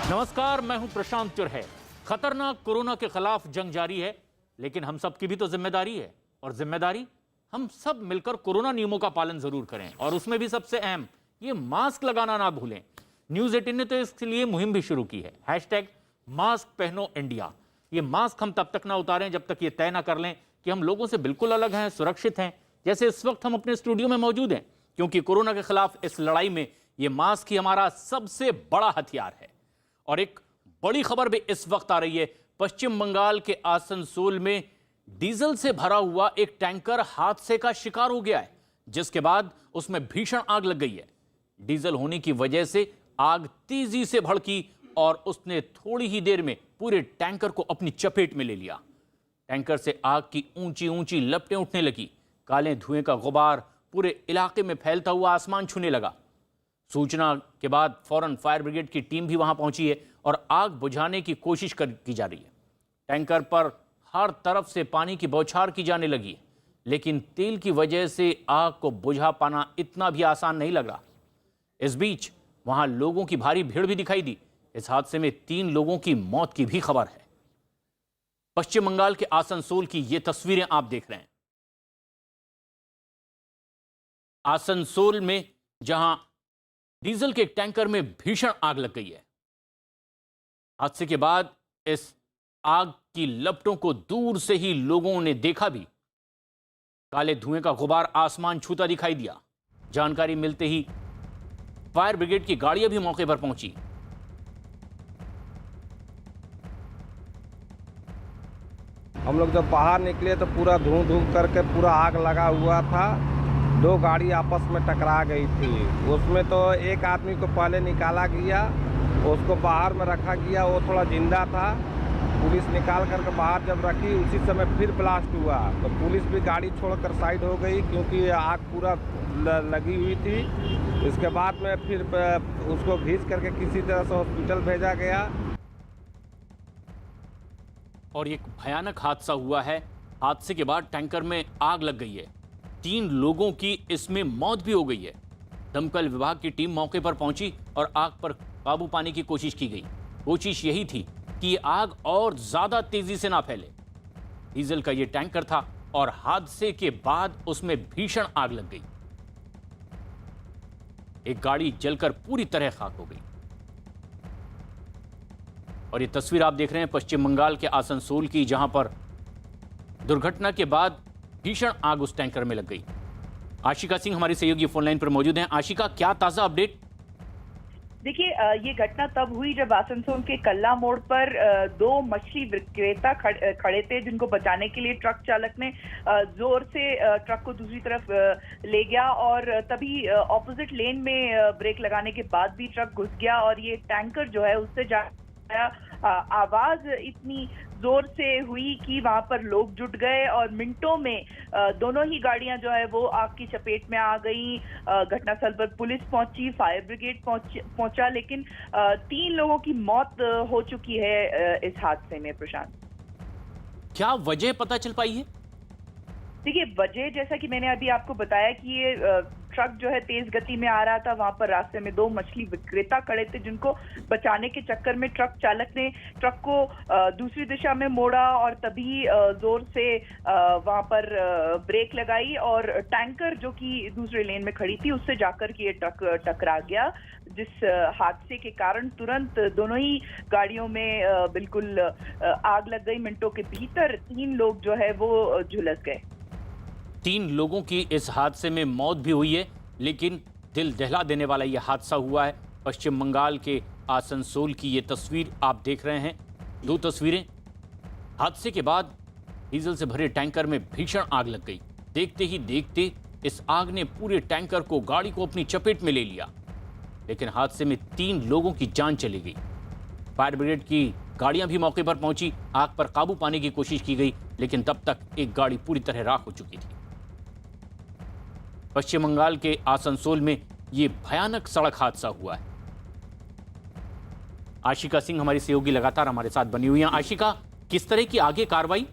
नमस्कार, मैं हूं प्रशांत चुरहे। खतरनाक कोरोना के खिलाफ जंग जारी है, लेकिन हम सब की भी तो जिम्मेदारी है। और जिम्मेदारी, हम सब मिलकर कोरोना नियमों का पालन जरूर करें, और उसमें भी सबसे अहम ये मास्क लगाना ना भूलें। न्यूज 18 ने तो इसके लिए मुहिम भी शुरू की है, #मास्क पहनो इंडिया। ये मास्क हम तब तक ना उतारें जब तक ये तय ना कर लें कि हम लोगों से बिल्कुल अलग हैं, सुरक्षित हैं, जैसे इस वक्त हम अपने स्टूडियो में मौजूद हैं। क्योंकि कोरोना के खिलाफ इस लड़ाई में ये मास्क ही हमारा सबसे बड़ा हथियार है। और एक बड़ी खबर भी इस वक्त आ रही है। पश्चिम बंगाल के आसनसोल में डीजल से भरा हुआ एक टैंकर हादसे का शिकार हो गया है, जिसके बाद उसमें भीषण आग लग गई है। डीजल होने की वजह से आग तेजी से भड़की और उसने थोड़ी ही देर में पूरे टैंकर को अपनी चपेट में ले लिया। टैंकर से आग की ऊंची ऊंची लपटें उठने लगी। काले धुएं का गुबार पूरे इलाके में फैलता हुआ आसमान छूने लगा। सूचना के बाद फौरन फायर ब्रिगेड की टीम भी वहां पहुंची है और आग बुझाने की कोशिश की जा रही है। टैंकर पर हर तरफ से पानी की बौछार की जाने लगी है, लेकिन तेल की वजह से आग को बुझा पाना इतना भी आसान नहीं लग रहा। इस बीच वहां लोगों की भारी भीड़ भी दिखाई दी। इस हादसे में 3 लोगों की मौत की भी खबर है। पश्चिम बंगाल के आसनसोल की ये तस्वीरें आप देख रहे हैं। आसनसोल में जहां डीजल के टैंकर में भीषण आग लग गई है। हादसे के बाद इस आग की लपटों को दूर से ही लोगों ने देखा भी। काले धुएं का गुबार आसमान छूता दिखाई दिया। जानकारी मिलते ही फायर ब्रिगेड की गाड़ियां भी मौके पर पहुंची। हम लोग जब बाहर निकले तो पूरा धुआं धुआं करके पूरा आग लगा हुआ था। 2 गाड़ी आपस में टकरा गई थी। उसमें तो एक आदमी को पहले निकाला गया, उसको बाहर में रखा गया, वो थोड़ा जिंदा था। पुलिस निकाल करके बाहर जब रखी, उसी समय फिर ब्लास्ट हुआ तो पुलिस भी गाड़ी छोड़कर साइड हो गई, क्योंकि आग पूरा लगी हुई थी। इसके बाद में फिर उसको घींच करके किसी तरह से हॉस्पिटल भेजा गया। और एक भयानक हादसा हुआ है। हादसे के बाद टैंकर में आग लग गई है। 3 लोगों की इसमें मौत भी हो गई है। दमकल विभाग की टीम मौके पर पहुंची और आग पर काबू पाने की कोशिश की गई। कोशिश यही थी कि ये आग और ज्यादा तेजी से ना फैले। डीजल का ये टैंकर था और हादसे के बाद उसमें भीषण आग लग गई। एक गाड़ी जलकर पूरी तरह खाक हो गई। और ये तस्वीर आप देख रहे हैं पश्चिम बंगाल के आसनसोल की, जहां पर दुर्घटना के बाद भीषण आग उस टैंकर में लग गई। आशिका सिंह हमारी सहयोगी फोनलाइन पर मौजूद हैं। आशिका, क्या ताजा अपडेट? देखिए, ये घटना तब हुई जब आसनसोल के कल्ला मोड़ पर 2 मछली विक्रेता खड़े थे, जिनको बचाने के लिए ट्रक चालक ने जोर से ट्रक को दूसरी तरफ ले गया और तभी ऑपोजिट लेन में ब्रेक लगाने के बाद भी ट्रक घुस गया और ये टैंकर जो है उससे आवाज इतनी जोर से हुई कि वहां पर लोग जुट गए और मिनटों में दोनों ही गाड़ियां जो है वो आग की चपेट में आ गई। घटनास्थल पर पुलिस पहुंची, फायर ब्रिगेड पहुंचा, लेकिन 3 लोगों की मौत हो चुकी है इस हादसे में। प्रशांत, क्या वजह पता चल पाई है? देखिए, वजह जैसा कि मैंने अभी आपको बताया कि ये ट्रक जो है तेज गति में आ रहा था। वहां पर रास्ते में 2 मछली विक्रेता खड़े थे, जिनको बचाने के चक्कर में ट्रक चालक ने ट्रक को दूसरी दिशा में मोड़ा और तभी जोर से वहां पर ब्रेक लगाई और टैंकर जो कि दूसरे लेन में खड़ी थी उससे जाकर के ये ट्रक टकरा गया, जिस हादसे के कारण तुरंत दोनों ही गाड़ियों में बिल्कुल आग लग गई। मिनटों के भीतर 3 लोग जो है वो झुलस गए। 3 लोगों की इस हादसे में मौत भी हुई है, लेकिन दिल दहला देने वाला यह हादसा हुआ है। पश्चिम बंगाल के आसनसोल की ये तस्वीर आप देख रहे हैं। 2 तस्वीरें। हादसे के बाद डीजल से भरे टैंकर में भीषण आग लग गई। देखते ही देखते इस आग ने पूरे टैंकर को, गाड़ी को अपनी चपेट में ले लिया, लेकिन हादसे में 3 लोगों की जान चली गई। फायर ब्रिगेड की गाड़ियां भी मौके पर पहुंची, आग पर काबू पाने की कोशिश की गई, लेकिन तब तक एक गाड़ी पूरी तरह राख हो चुकी थी। पश्चिम बंगाल के आसनसोल में यह भयानक सड़क हादसा हुआ है। आशिका सिंह हमारी सहयोगी लगातार हमारे साथ बनी हुई हैं। आशिका, किस तरह की आगे कार्रवाई?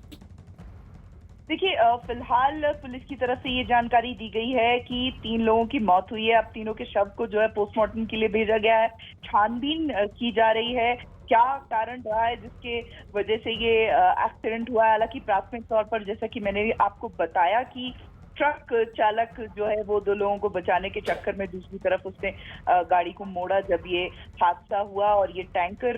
देखिए, फिलहाल पुलिस की तरफ से ये जानकारी दी गई है कि 3 लोगों की मौत हुई है। अब तीनों के शव को जो है पोस्टमार्टम के लिए भेजा गया है। छानबीन की जा रही है, क्या कारण रहा है जिसके वजह से ये एक्सीडेंट हुआ है। हालांकि प्राथमिक तौर पर, जैसा कि मैंने आपको बताया, कि ट्रक चालक जो है वो 2 लोगों को बचाने के चक्कर में दूसरी तरफ उसने गाड़ी को मोड़ा जब ये हादसा हुआ, और ये टैंकर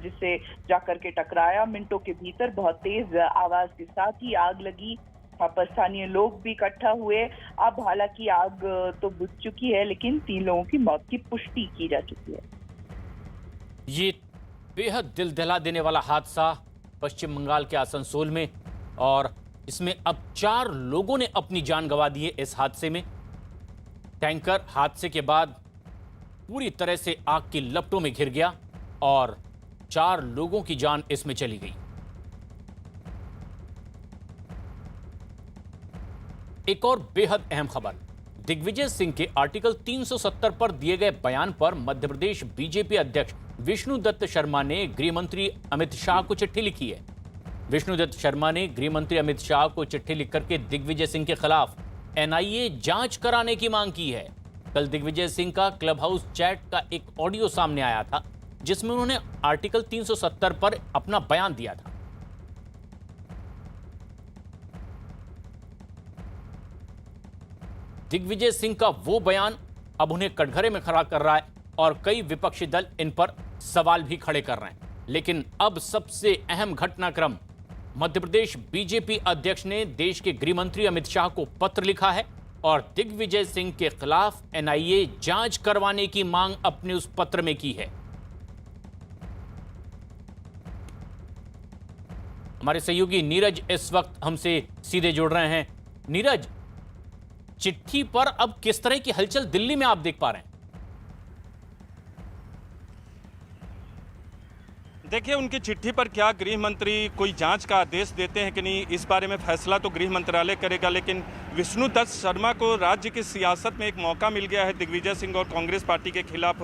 जिससे जाकर के टकराया। मिनटों के भीतर बहुत तेज आवाज के साथ ही आग लगी। वहाँ पर स्थानीय लोग भी इकट्ठा हुए। अब हालांकि आग तो बुझ चुकी है, लेकिन 3 लोगों की मौत की पुष्टि की जा चुकी है। ये बेहद दिल दहला देने वाला हादसा पश्चिम बंगाल के आसनसोल में, और इसमें अब 4 लोगों ने अपनी जान गंवा दी है इस हादसे में। टैंकर हादसे के बाद पूरी तरह से आग की लपटों में घिर गया और 4 लोगों की जान इसमें चली गई। एक और बेहद अहम खबर, दिग्विजय सिंह के आर्टिकल 370 पर दिए गए बयान पर मध्य प्रदेश बीजेपी अध्यक्ष विष्णुदत्त शर्मा ने गृह मंत्री अमित शाह को चिट्ठी लिखी है। विष्णुदत्त शर्मा ने गृह मंत्री अमित शाह को चिट्ठी लिखकर के दिग्विजय सिंह के खिलाफ एनआईए जांच कराने की मांग की है। कल दिग्विजय सिंह का क्लब हाउस चैट का एक ऑडियो सामने आया था, जिसमें उन्होंने आर्टिकल 370 पर अपना बयान दिया था। दिग्विजय सिंह का वो बयान अब उन्हें कटघरे में खड़ा कर रहा है और कई विपक्षी दल इन पर सवाल भी खड़े कर रहे हैं। लेकिन अब सबसे अहम घटनाक्रम, मध्य प्रदेश बीजेपी अध्यक्ष ने देश के गृह मंत्री अमित शाह को पत्र लिखा है और दिग्विजय सिंह के खिलाफ एनआईए जांच करवाने की मांग अपने उस पत्र में की है। हमारे सहयोगी नीरज इस वक्त हमसे सीधे जुड़ रहे हैं। नीरज, चिट्ठी पर अब किस तरह की हलचल दिल्ली में आप देख पा रहे हैं? देखिए, उनकी चिट्ठी पर क्या गृह मंत्री कोई जांच का आदेश देते हैं कि नहीं, इस बारे में फैसला तो गृह मंत्रालय करेगा। लेकिन विष्णुदत्त शर्मा को राज्य की सियासत में एक मौका मिल गया है दिग्विजय सिंह और कांग्रेस पार्टी के खिलाफ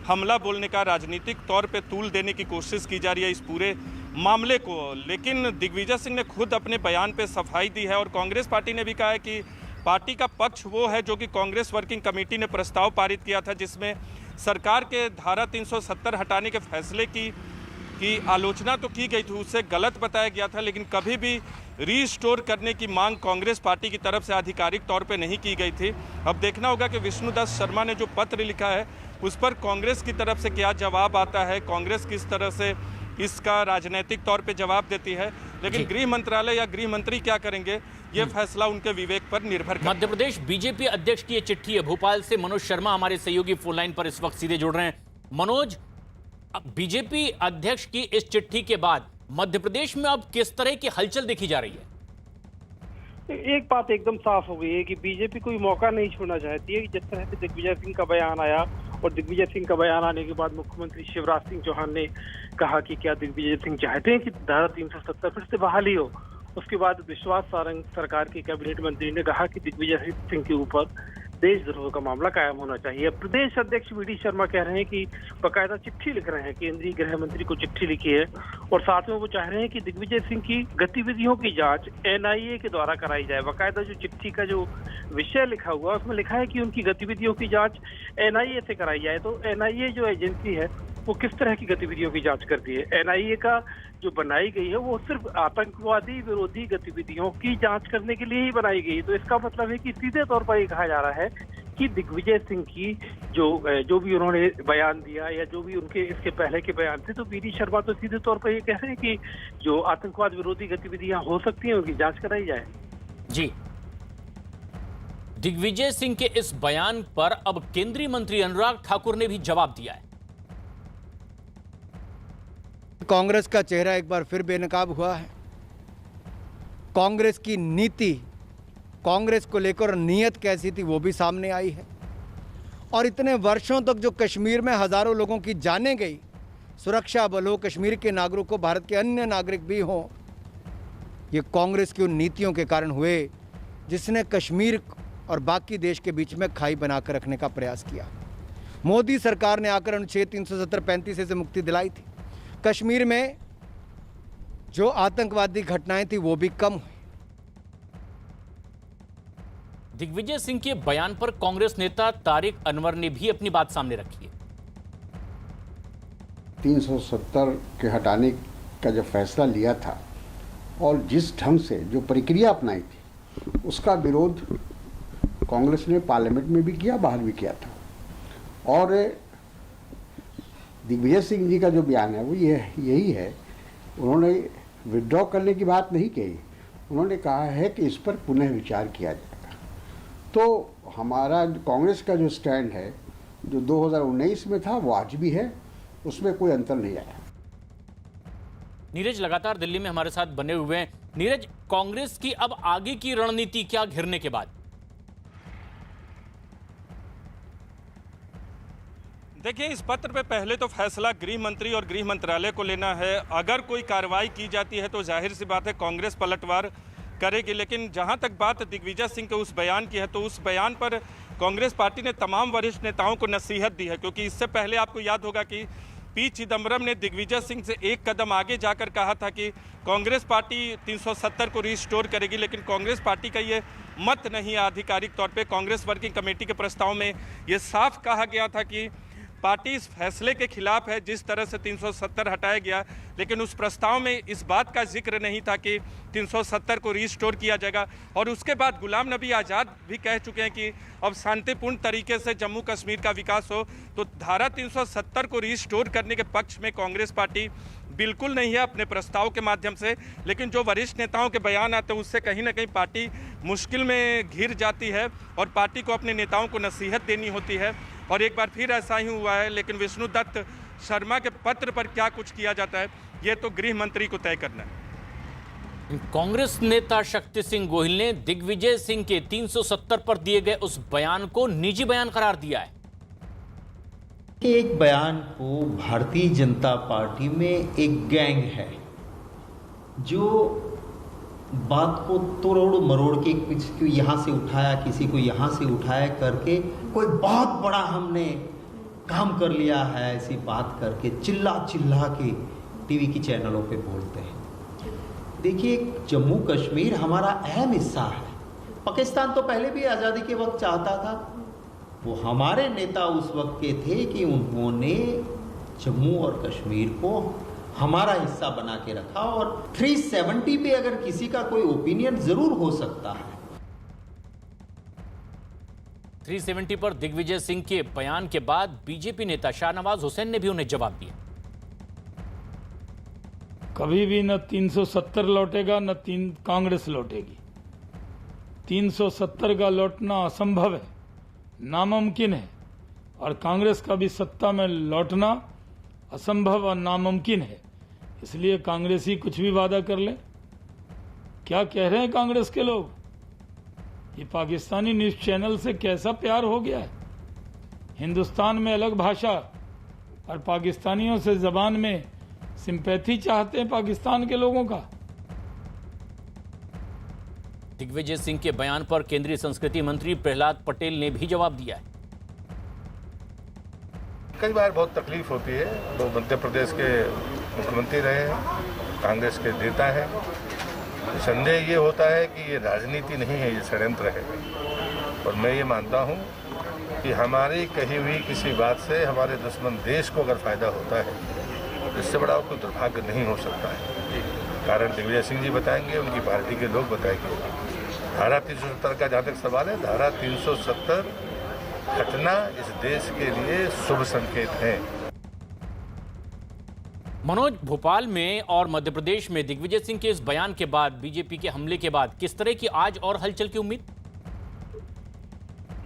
हमला बोलने का। राजनीतिक तौर पे तूल देने की कोशिश की जा रही है इस पूरे मामले को। लेकिन दिग्विजय सिंह ने खुद अपने बयान पे सफाई दी है और कांग्रेस पार्टी ने भी कहा है कि पार्टी का पक्ष वो है जो कि कांग्रेस वर्किंग कमेटी ने प्रस्ताव पारित किया था, जिसमें सरकार के धारा 370 हटाने के फैसले की आलोचना तो की गई थी, उससे गलत बताया गया था, लेकिन कभी भी रीस्टोर करने की मांग कांग्रेस पार्टी की तरफ से आधिकारिक तौर पे नहीं की गई थी। अब देखना होगा कि विष्णुदत्त शर्मा ने जो पत्र लिखा है उस पर कांग्रेस की तरफ से क्या जवाब आता है, कांग्रेस किस तरह से इसका राजनीतिक तौर पे जवाब देती है। लेकिन गृह मंत्रालय या गृह मंत्री क्या करेंगे, ये फैसला उनके विवेक पर निर्भर करता है। मध्य प्रदेश बीजेपी अध्यक्ष की ये चिट्ठी है। भोपाल से मनोज शर्मा हमारे सहयोगी फोन लाइन पर इस वक्त सीधे जुड़ रहे हैं। मनोज, बीजेपी अध्यक्ष की इस चिट्ठी के बाद मध्य प्रदेश में अब किस तरह की हलचल देखी जा रही है? एक बात एकदम साफ हो गई है कि बीजेपी कोई मौका नहीं छोड़ना चाहती है। जिस तरह से दिग्विजय सिंह का बयान आया और दिग्विजय सिंह का बयान आने के बाद मुख्यमंत्री शिवराज सिंह चौहान ने कहा कि क्या दिग्विजय सिंह चाहते हैं कि धारा 370 फिर से बहाली हो। उसके बाद विश्वास सारंग सरकार के कैबिनेट मंत्री ने कहा कि दिग्विजय सिंह के ऊपर देशद्रोह का मामला कायम होना चाहिए। प्रदेश अध्यक्ष वी.डी. शर्मा कह रहे हैं कि बकायदा चिट्ठी लिख रहे हैं, केंद्रीय गृह मंत्री को चिट्ठी लिखी है और साथ में वो चाह रहे हैं कि दिग्विजय सिंह की गतिविधियों की जांच एनआईए के द्वारा कराई जाए। बकायदा जो चिट्ठी का जो विषय लिखा हुआ उसमें लिखा है कि उनकी गतिविधियों की जांच एनआईए से कराई जाए। तो एनआईए जो एजेंसी है वो किस तरह की गतिविधियों की जांच करती है? एनआईए का जो बनाई गई है वो सिर्फ आतंकवादी विरोधी गतिविधियों की जांच करने के लिए ही बनाई गई। तो इसका मतलब है कि सीधे तौर पर ये कहा जा रहा है कि दिग्विजय सिंह की जो भी उन्होंने बयान दिया या जो भी उनके इसके पहले के बयान थे, तो वी.डी. शर्मा तो सीधे तौर पर ये कह रहे हैं कि जो आतंकवाद विरोधी गतिविधियां हो सकती हैं उनकी जांच कराई जाए। जी, दिग्विजय सिंह के इस बयान पर अब केंद्रीय मंत्री अनुराग ठाकुर ने भी जवाब दिया है। कांग्रेस का चेहरा एक बार फिर बेनकाब हुआ है। कांग्रेस की नीति, कांग्रेस को लेकर नीयत कैसी थी वो भी सामने आई है। और इतने वर्षों तक जो कश्मीर में हजारों लोगों की जानें गई, सुरक्षा बल हो, कश्मीर के नागरिक हो, भारत के अन्य नागरिक भी हों, ये कांग्रेस की उन नीतियों के कारण हुए जिसने कश्मीर और बाकी देश के बीच में खाई बनाकर रखने का प्रयास किया। मोदी सरकार ने आकर अनुच्छेद 370-35 से मुक्ति दिलाई थी। कश्मीर में जो आतंकवादी घटनाएं थी वो भी कम हुई। दिग्विजय सिंह के बयान पर कांग्रेस नेता तारिक अनवर ने भी अपनी बात सामने रखी है। 370 के हटाने का जो फैसला लिया था और जिस ढंग से जो प्रक्रिया अपनाई थी उसका विरोध कांग्रेस ने पार्लियामेंट में भी किया, बाहर भी किया था। और दिग्विजय सिंह जी का जो बयान है वो यही है, उन्होंने विड्रॉ करने की बात नहीं कही, उन्होंने कहा है कि इस पर पुनः विचार किया जाएगा। तो हमारा कांग्रेस का जो स्टैंड है जो 2019 में था वो आज भी है, उसमें कोई अंतर नहीं आया। नीरज लगातार दिल्ली में हमारे साथ बने हुए हैं। नीरज, कांग्रेस की अब आगे की रणनीति क्या घिरने के बाद? देखिए, इस पत्र पे पहले तो फैसला गृह मंत्री और गृह मंत्रालय को लेना है। अगर कोई कार्रवाई की जाती है तो जाहिर सी बात है कांग्रेस पलटवार करेगी। लेकिन जहां तक बात दिग्विजय सिंह के उस बयान की है तो उस बयान पर कांग्रेस पार्टी ने तमाम वरिष्ठ नेताओं को नसीहत दी है, क्योंकि इससे पहले आपको याद होगा कि पी चिदम्बरम ने दिग्विजय सिंह से एक कदम आगे जाकर कहा था कि कांग्रेस पार्टी 370 को रिस्टोर करेगी। लेकिन कांग्रेस पार्टी का ये मत नहीं है। आधिकारिक तौर पे कांग्रेस वर्किंग कमेटी के प्रस्ताव में ये साफ कहा गया था कि पार्टी इस फैसले के खिलाफ है जिस तरह से 370 हटाया गया, लेकिन उस प्रस्ताव में इस बात का जिक्र नहीं था कि 370 को रिस्टोर किया जाएगा। और उसके बाद गुलाम नबी आज़ाद भी कह चुके हैं कि अब शांतिपूर्ण तरीके से जम्मू कश्मीर का विकास हो। तो धारा 370 को रिस्टोर करने के पक्ष में कांग्रेस पार्टी बिल्कुल नहीं है अपने प्रस्ताव के माध्यम से। लेकिन जो वरिष्ठ नेताओं के बयान आते हैं उससे कहीं ना कहीं पार्टी मुश्किल में घिर जाती है और पार्टी को अपने नेताओं को नसीहत देनी होती है। और एक बार फिर ऐसा ही हुआ है। लेकिन विष्णुदत्त शर्मा के पत्र पर क्या कुछ किया जाता है ये तो गृह मंत्री को तय करना है। कांग्रेस नेता शक्ति सिंह गोहिल ने दिग्विजय सिंह के 370 पर दिए गए उस बयान को निजी बयान करार दिया है। एक बयान को भारतीय जनता पार्टी में एक गैंग है जो बात को तोड़ मरोड़ के किसी को यहाँ से उठाया, किसी को यहाँ से उठाया करके कोई बहुत बड़ा हमने काम कर लिया है, ऐसी बात करके चिल्ला चिल्ला के टीवी की चैनलों पे बोलते हैं। देखिए, जम्मू कश्मीर हमारा अहम हिस्सा है। पाकिस्तान तो पहले भी आज़ादी के वक्त चाहता था। वो हमारे नेता उस वक्त के थे कि उन्होंने जम्मू और कश्मीर को हमारा हिस्सा बना के रखा। और 370 पे अगर किसी का कोई ओपिनियन जरूर हो सकता है। 370 पर दिग्विजय सिंह के बयान के बाद बीजेपी नेता शाहनवाज हुसैन ने भी उन्हें जवाब दिया। कभी भी न 370 लौटेगा न कांग्रेस लौटेगी। 370 का लौटना असंभव है, नामुमकिन है। और कांग्रेस का भी सत्ता में लौटना असंभव और नामुमकिन है। इसलिए कांग्रेस ही कुछ भी वादा कर ले। क्या कह रहे हैं कांग्रेस के लोग? ये पाकिस्तानी न्यूज चैनल से कैसा प्यार हो गया है। हिंदुस्तान में अलग भाषा और पाकिस्तानियों से जबान में सिंपैथी चाहते हैं पाकिस्तान के लोगों का। दिग्विजय सिंह के बयान पर केंद्रीय संस्कृति मंत्री प्रहलाद पटेल ने भी जवाब दिया है। कई बार बहुत तकलीफ होती है। वो मध्य प्रदेश के मुख्यमंत्री रहे हैं, कांग्रेस के नेता हैं। संदेह ये होता है कि ये राजनीति नहीं है, ये षड्यंत्र है। और मैं ये मानता हूँ कि हमारी कही हुई किसी बात से हमारे दुश्मन देश को अगर फायदा होता है, इससे बड़ा कोई दुर्भाग्य नहीं हो सकता है। कारण दिग्विजय सिंह जी बताएंगे, उनकी पार्टी के लोग बताएंगे। धारा 370 का जहाँ तक सवाल है, धारा 370 हटना इस देश के लिए शुभ संकेत है। मनोज, भोपाल में और मध्य प्रदेश में दिग्विजय सिंह के इस बयान के बाद, बीजेपी के हमले के बाद किस तरह की आज और हलचल की उम्मीद?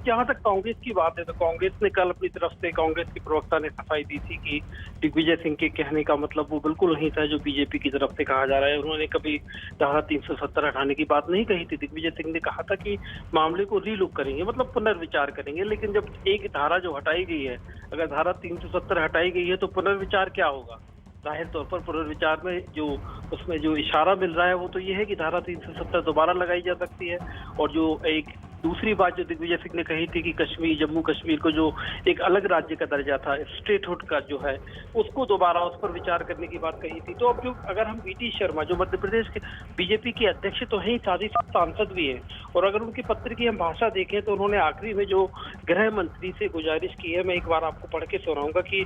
जहां तक कांग्रेस की बात है तो कांग्रेस ने कल अपनी तरफ से, कांग्रेस के प्रवक्ता ने सफाई दी थी कि दिग्विजय सिंह के कहने का मतलब वो बिल्कुल नहीं था जो बीजेपी की तरफ से कहा जा रहा है। उन्होंने कभी धारा 370 हटाने की बात नहीं कही थी। दिग्विजय सिंह ने कहा था कि मामले को रीलुक करेंगे, मतलब पुनर्विचार करेंगे। लेकिन जब एक धारा जो हटाई गई है, अगर धारा 370 हटाई गई है तो पुनर्विचार क्या होगा? जाहिर तौर पर पुनर्विचार में जो उसमें जो इशारा मिल रहा है वो तो ये है कि धारा 370 दोबारा लगाई जा सकती है। और जो एक दूसरी बात जो दिग्विजय सिंह ने कही थी कि कश्मीर, जम्मू कश्मीर को जो एक अलग राज्य का दर्जा था, स्टेटहुड का जो है, उसको दोबारा उस पर विचार करने की बात कही थी। तो अब जो अगर हम वीटी शर्मा जो मध्य प्रदेश के बीजेपी के अध्यक्ष तो हैं, साथ ही साथ सांसद भी हैं, और अगर उनके पत्र की हम भाषा देखें तो उन्होंने आखिरी में जो गृह मंत्री से गुजारिश की है, मैं एक बार आपको पढ़ के सुनाऊंगा कि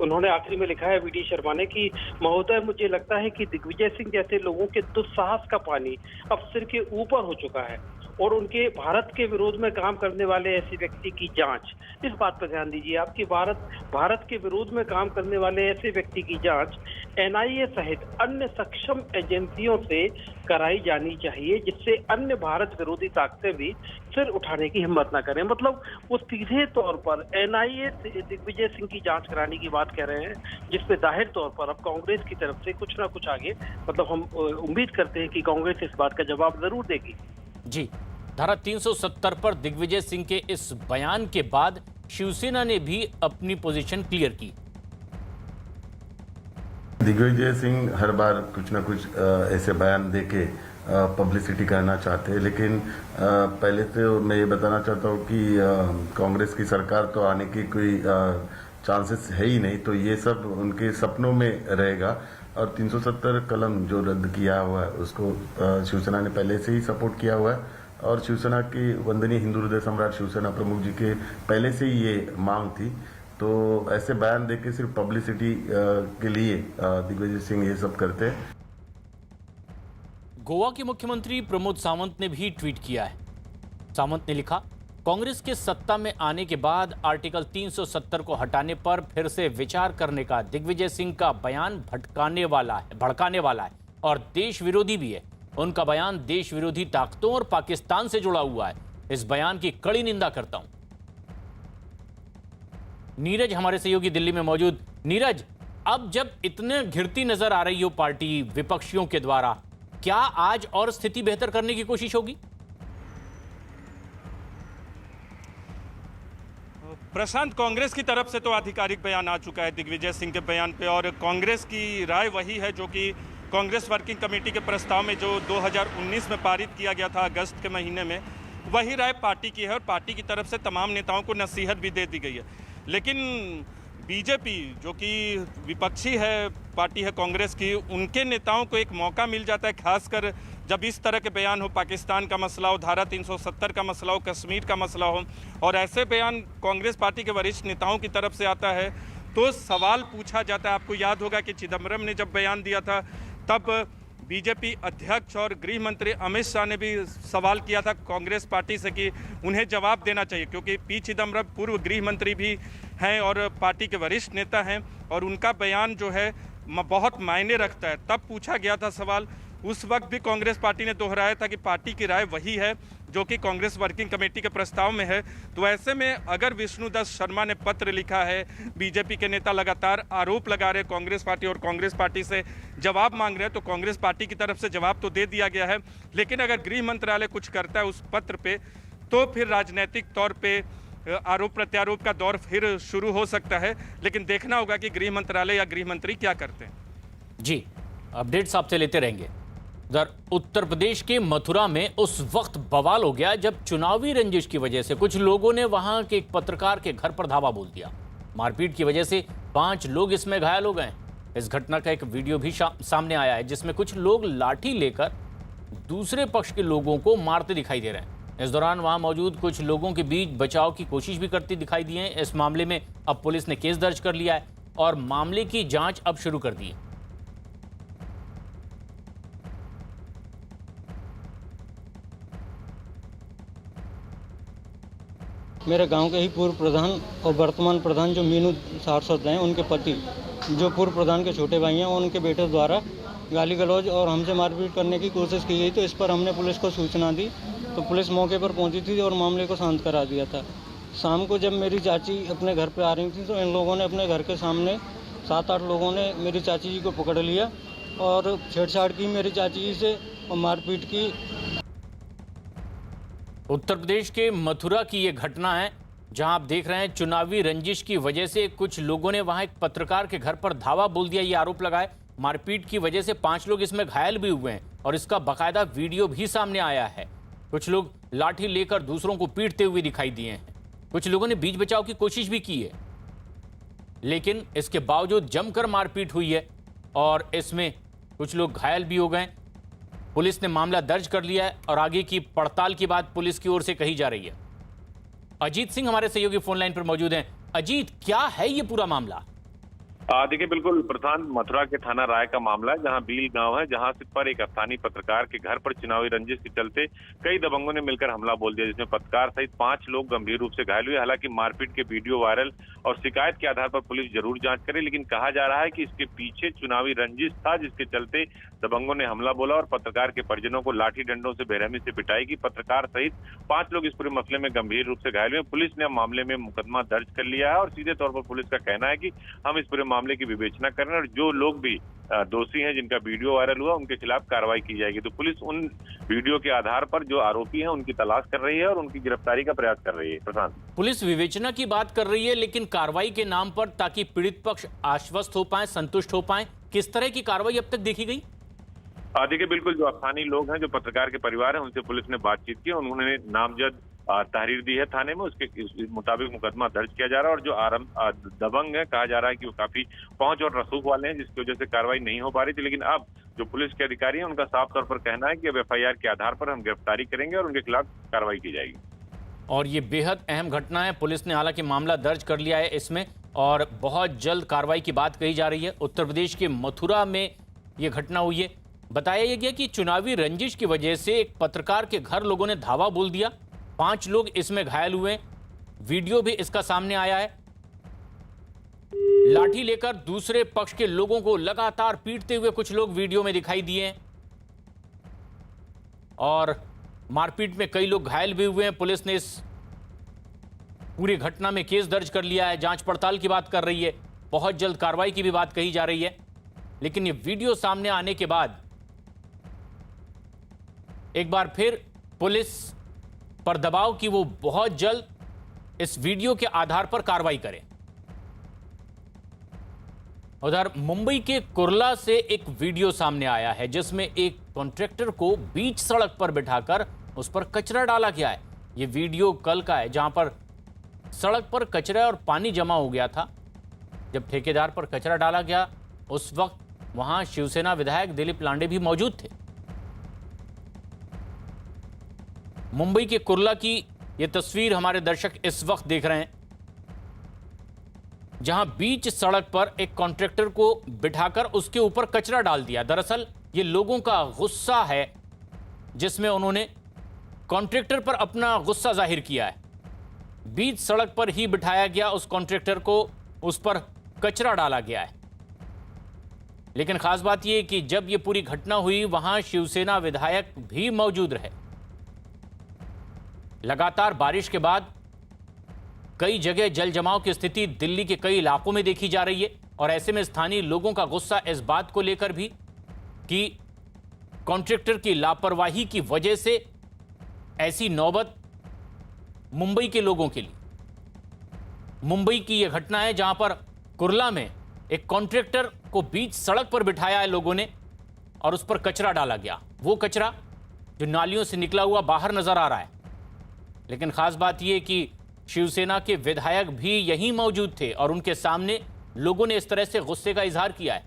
उन्होंने आखिरी में लिखा है वीटी शर्मा ने कि महोदय, मुझे लगता है कि दिग्विजय सिंह जैसे लोगों के दुस्साहस का पानी अब सिर के ऊपर हो चुका है और उनके भारत के विरोध में काम करने वाले ऐसे व्यक्ति की जांच, इस बात पर ध्यान दीजिए आप कि भारत के विरोध में काम करने वाले ऐसे व्यक्ति की जांच एनआईए सहित अन्य सक्षम एजेंसियों से कराई जानी चाहिए, जिससे अन्य भारत विरोधी ताकतें भी सिर उठाने की हिम्मत न करें। मतलब वो सीधे तौर पर एनआईए से दिग्विजय सिंह की जांच कराने की बात कह रहे हैं, जिसपे जाहिर तौर पर अब कांग्रेस की तरफ से कुछ ना कुछ आगे, मतलब हम उम्मीद करते हैं कि कांग्रेस इस बात का जवाब जरूर देगी। जी, धारा 370 पर दिग्विजय सिंह के इस बयान के बाद शिवसेना ने भी अपनी पोजीशन क्लियर की। दिग्विजय सिंह हर बार कुछ ना कुछ ऐसे बयान देके पब्लिसिटी करना चाहते हैं, लेकिन पहले तो मैं ये बताना चाहता हूँ कि कांग्रेस की सरकार तो आने की कोई चांसेस है ही नहीं, तो ये सब उनके सपनों में रहेगा। और 370 कलम जो रद्द किया हुआ है उसको शिवसेना ने पहले से ही सपोर्ट किया हुआ है, और शिवसेना की वंदनीय हिंदू हृदय सम्राट शिवसेना प्रमुख जी के पहले से ही ये मांग थी। तो ऐसे बयान देके सिर्फ पब्लिसिटी के लिए दिग्विजय सिंह ये सब करते हैं। गोवा के मुख्यमंत्री प्रमोद सावंत ने भी ट्वीट किया है। सावंत ने लिखा, कांग्रेस के सत्ता में आने के बाद आर्टिकल 370 को हटाने पर फिर से विचार करने का दिग्विजय सिंह का बयान भड़काने वाला है और देश विरोधी भी है। उनका बयान देश विरोधी ताकतों और पाकिस्तान से जुड़ा हुआ है। इस बयान की कड़ी निंदा करता हूं। नीरज हमारे सहयोगी दिल्ली में मौजूद। नीरज, अब जब इतने घिरती नजर आ रही हो पार्टी विपक्षियों के द्वारा, क्या आज और स्थिति बेहतर करने की कोशिश होगी? प्रशांत, कांग्रेस की तरफ से तो आधिकारिक बयान आ चुका है दिग्विजय सिंह के बयान पे, और कांग्रेस की राय वही है जो कि कांग्रेस वर्किंग कमेटी के प्रस्ताव में जो 2019 में पारित किया गया था अगस्त के महीने में, वही राय पार्टी की है और पार्टी की तरफ से तमाम नेताओं को नसीहत भी दे दी गई है। लेकिन बीजेपी जो कि विपक्षी है पार्टी है कांग्रेस की, उनके नेताओं को एक मौका मिल जाता है, खासकर जब इस तरह के बयान हो, पाकिस्तान का मसला हो, धारा 370 का मसला हो, कश्मीर का मसला हो, और ऐसे बयान कांग्रेस पार्टी के वरिष्ठ नेताओं की तरफ से आता है तो सवाल पूछा जाता है। आपको याद होगा कि चिदम्बरम ने जब बयान दिया था तब बीजेपी अध्यक्ष और गृह मंत्री अमित शाह ने भी सवाल किया था कांग्रेस पार्टी से कि उन्हें जवाब देना चाहिए, क्योंकि पी चिदम्बरम पूर्व गृह मंत्री भी हैं और पार्टी के वरिष्ठ नेता हैं और उनका बयान जो है बहुत मायने रखता है। तब पूछा गया था सवाल, उस वक्त भी कांग्रेस पार्टी ने दोहराया था कि पार्टी की राय वही है जो कि कांग्रेस वर्किंग कमेटी के प्रस्ताव में है। तो ऐसे में अगर विष्णुदत्त शर्मा ने पत्र लिखा है, बीजेपी के नेता लगातार आरोप लगा रहे कांग्रेस पार्टी और कांग्रेस पार्टी से जवाब मांग रहे हैं, तो कांग्रेस पार्टी की तरफ से जवाब तो दे दिया गया है। लेकिन अगर गृह मंत्रालय कुछ करता है उस पत्र पे, तो फिर राजनीतिक तौर पे आरोप प्रत्यारोप का दौर फिर शुरू हो सकता है। लेकिन देखना होगा कि गृह मंत्रालय या गृह मंत्री क्या करते हैं। जी, अपडेट्स आपसे लेते रहेंगे। उधर उत्तर प्रदेश के मथुरा में उस वक्त बवाल हो गया जब चुनावी रंजिश की वजह से कुछ लोगों ने वहां के एक पत्रकार के घर पर धावा बोल दिया। मारपीट की वजह से 5 लोग इसमें घायल हो गए। इस घटना का एक वीडियो भी सामने आया है जिसमें कुछ लोग लाठी लेकर दूसरे पक्ष के लोगों को मारते दिखाई दे रहे हैं। इस दौरान वहां मौजूद कुछ लोगों के बीच बचाव की कोशिश भी करती दिखाई दी है। इस मामले में अब पुलिस ने केस दर्ज कर लिया है और मामले की जांच अब शुरू कर दी है। मेरे गांव के ही पूर्व प्रधान और वर्तमान प्रधान जो मीनू सारस्वत हैं, उनके पति जो पूर्व प्रधान के छोटे भाई हैं, उनके बेटे द्वारा गाली गलौज और हमसे मारपीट करने की कोशिश की गई। तो इस पर हमने पुलिस को सूचना दी तो पुलिस मौके पर पहुंची थी और मामले को शांत करा दिया था। शाम को जब मेरी चाची अपने घर पर आ रही थी तो इन लोगों ने अपने घर के सामने 7-8 लोगों ने मेरी चाची जी को पकड़ लिया और छेड़छाड़ की मेरी चाची जी से और मारपीट की। उत्तर प्रदेश के मथुरा की यह घटना है जहां आप देख रहे हैं चुनावी रंजिश की वजह से कुछ लोगों ने वहां एक पत्रकार के घर पर धावा बोल दिया, ये आरोप लगाए। मारपीट की वजह से 5 लोग इसमें घायल भी हुए हैं और इसका बाकायदा वीडियो भी सामने आया है। कुछ लोग लाठी लेकर दूसरों को पीटते हुए दिखाई दिए हैं। कुछ लोगों ने बीच बचाव की कोशिश भी की है, लेकिन इसके बावजूद जमकर मारपीट हुई है और इसमें कुछ लोग घायल भी हो गए। पुलिस ने मामला दर्ज कर लिया है और आगे की पड़ताल की बात पुलिस की ओर से कही जा रही है। अजीत सिंह हमारे सहयोगी फोन लाइन पर मौजूद हैं। अजीत, क्या है ये पूरा मामला? देखिए, बिल्कुल प्रधान, मथुरा के थाना राय का मामला है, जहां बील गांव है, जहां से पर एक स्थानीय पत्रकार के घर पर चुनावी रंजिश के चलते कई दबंगों ने मिलकर हमला बोल दिया, जिसमें पत्रकार सहित 5 लोग गंभीर रूप से घायल हुए। हालांकि मारपीट के वीडियो वायरल और शिकायत के आधार पर पुलिस जरूर जांच करे, लेकिन कहा जा रहा है कि इसके पीछे चुनावी रंजिश था, जिसके चलते दबंगों ने हमला बोला और पत्रकार के परिजनों को लाठी डंडों से बेरहमी से पिटाई की। पत्रकार सहित 5 लोग इस पूरे मसले में गंभीर रूप से घायल हुए। पुलिस ने मामले में मुकदमा दर्ज कर लिया है और सीधे तौर पर पुलिस का कहना है कि हम इस पूरे मामले की विवेचना कर रहे हैं और जो लोग भी दोषी हैं, जिनका वीडियो वायरल हुआ, उनके खिलाफ कार्रवाई की जाएगी। तो पुलिस उन वीडियो के आधार पर जो आरोपी हैं उनकी तलाश कर रही है और उनकी गिरफ्तारी का प्रयास कर रही है। प्रशांत, पुलिस विवेचना की बात कर रही है, लेकिन कार्रवाई के नाम पर, ताकि पीड़ित पक्ष आश्वस्त हो पाए, संतुष्ट हो पाए, किस तरह की कार्रवाई अब तक देखी गई? देखिए, बिल्कुल जो स्थानीय लोग हैं, जो पत्रकार के परिवार हैं, उनसे पुलिस ने बातचीत की। उन्होंने नामजद तहरीर दी है थाने में, उसके मुताबिक मुकदमा दर्ज किया जा रहा है और जो दबंग है, कहा जा रहा है कि वो काफी पहुंच और रसूख वाले हैं, जिसकी वजह से कार्रवाई नहीं हो पा रही थी। लेकिन अब जो पुलिस के अधिकारी हैं, उनका साफ तौर पर कहना है कि अब FIR के आधार पर हम गिरफ्तारी करेंगे और उनके खिलाफ कार्रवाई की जाएगी। और ये बेहद अहम घटना है। पुलिस ने हालांकि मामला दर्ज कर लिया है इसमें और बहुत जल्द कार्रवाई की बात कही जा रही है। उत्तर प्रदेश के मथुरा में ये घटना हुई है। बताया गया कि चुनावी रंजिश की वजह से एक पत्रकार के घर लोगों ने धावा बोल दिया, 5 लोग इसमें घायल हुए। वीडियो भी इसका सामने आया है। लाठी लेकर दूसरे पक्ष के लोगों को लगातार पीटते हुए कुछ लोग वीडियो में दिखाई दिए हैं और मारपीट में कई लोग घायल भी हुए हैं। पुलिस ने इस पूरी घटना में केस दर्ज कर लिया है, जांच पड़ताल की बात कर रही है, बहुत जल्द कार्रवाई की भी बात कही जा रही है। लेकिन ये वीडियो सामने आने के बाद एक बार फिर पुलिस पर दबाव कि वो बहुत जल्द इस वीडियो के आधार पर कार्रवाई करे। उधर मुंबई के कुर्ला से एक वीडियो सामने आया है, जिसमें एक कॉन्ट्रैक्टर को बीच सड़क पर बिठाकर उस पर कचरा डाला गया है। यह वीडियो कल का है, जहां पर सड़क पर कचरा और पानी जमा हो गया था। जब ठेकेदार पर कचरा डाला गया, उस वक्त वहां शिवसेना विधायक दिलीप लांडे भी मौजूद थे। मुंबई के कुर्ला की यह तस्वीर हमारे दर्शक इस वक्त देख रहे हैं, जहां बीच सड़क पर एक कॉन्ट्रैक्टर को बिठाकर उसके ऊपर कचरा डाल दिया। दरअसल ये लोगों का गुस्सा है, जिसमें उन्होंने कॉन्ट्रैक्टर पर अपना गुस्सा जाहिर किया है। बीच सड़क पर ही बिठाया गया उस कॉन्ट्रैक्टर को, उस पर कचरा डाला गया है। लेकिन खास बात यह कि जब यह पूरी घटना हुई, वहां शिवसेना विधायक भी मौजूद रहे। लगातार बारिश के बाद कई जगह जल जमाव की स्थिति दिल्ली के कई इलाकों में देखी जा रही है और ऐसे में स्थानीय लोगों का गुस्सा इस बात को लेकर भी कि कॉन्ट्रैक्टर की लापरवाही की वजह से ऐसी नौबत मुंबई के लोगों के लिए। मुंबई की यह घटना है, जहां पर कुर्ला में एक कॉन्ट्रैक्टर को बीच सड़क पर बिठाया है लोगों ने और उस पर कचरा डाला गया। वो कचरा जो नालियों से निकला हुआ बाहर नजर आ रहा है। लेकिन खास बात यह कि शिवसेना के विधायक भी यहीं मौजूद थे और उनके सामने लोगों ने इस तरह से गुस्से का इजहार किया है।